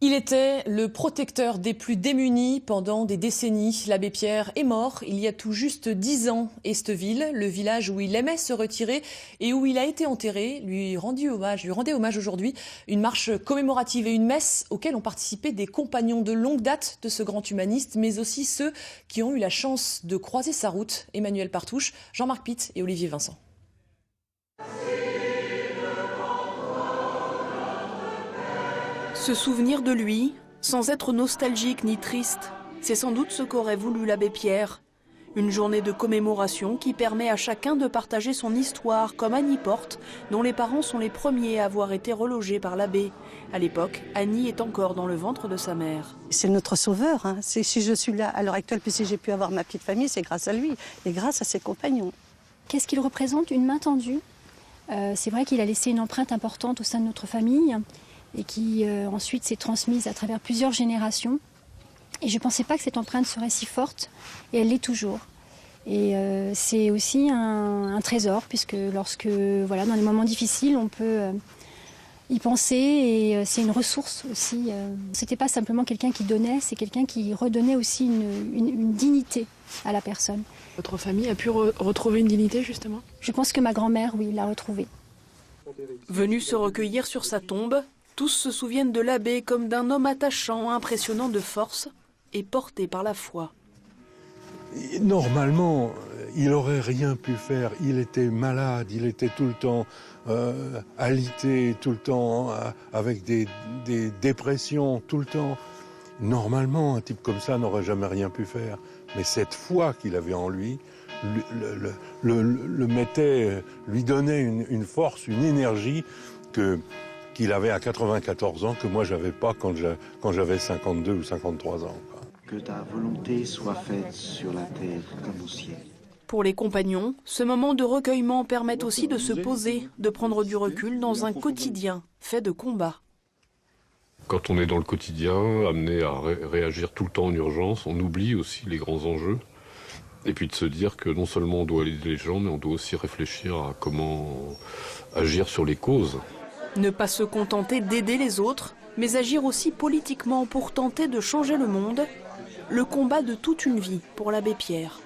Il était le protecteur des plus démunis pendant des décennies. L'abbé Pierre est mort il y a tout juste 10 ans. Esteville, le village où il aimait se retirer et où il a été enterré, lui rendait hommage aujourd'hui. Une marche commémorative et une messe auxquelles ont participé des compagnons de longue date de ce grand humaniste, mais aussi ceux qui ont eu la chance de croiser sa route. Emmanuel Partouche, Jean-Marc Pitt et Olivier Vincent. Se souvenir de lui, sans être nostalgique ni triste, c'est sans doute ce qu'aurait voulu l'abbé Pierre. Une journée de commémoration qui permet à chacun de partager son histoire, comme Annie Porte, dont les parents sont les premiers à avoir été relogés par l'abbé. À l'époque, Annie est encore dans le ventre de sa mère. C'est notre sauveur. Hein. Si je suis là à l'heure actuelle, puis si j'ai pu avoir ma petite famille, c'est grâce à lui et grâce à ses compagnons. Qu'est-ce qu'il représente? Une main tendue. C'est vrai qu'il a laissé une empreinte importante au sein de notre famille et qui ensuite s'est transmise à travers plusieurs générations. Et je ne pensais pas que cette empreinte serait si forte, et elle l'est toujours. Et c'est aussi un trésor, puisque lorsque, voilà, dans les moments difficiles, on peut y penser, et c'est une ressource aussi. C'était pas simplement quelqu'un qui donnait, c'est quelqu'un qui redonnait aussi une dignité à la personne. Votre famille a pu retrouver une dignité, justement? Je pense que ma grand-mère, oui, l'a retrouvée. Venu se recueillir sur sa tombe, tous se souviennent de l'abbé comme d'un homme attachant, impressionnant de force et porté par la foi. Normalement, il n'aurait rien pu faire. Il était malade, il était tout le temps alité, tout le temps avec des dépressions, tout le temps. Normalement, un type comme ça n'aurait jamais rien pu faire. Mais cette foi qu'il avait en lui le mettait, lui donnait une force, une énergie qu'il avait à 94 ans, que moi j'avais pas quand j'avais 52 ou 53 ans. Que ta volonté soit faite sur la terre comme au ciel. Pour les compagnons, ce moment de recueillement permet aussi de se poser, de prendre du recul dans un quotidien fait de combats. Quand on est dans le quotidien, amené à réagir tout le temps en urgence, on oublie aussi les grands enjeux. Et puis de se dire que non seulement on doit aider les gens, mais on doit aussi réfléchir à comment agir sur les causes. Ne pas se contenter d'aider les autres, mais agir aussi politiquement pour tenter de changer le monde. Le combat de toute une vie pour l'abbé Pierre.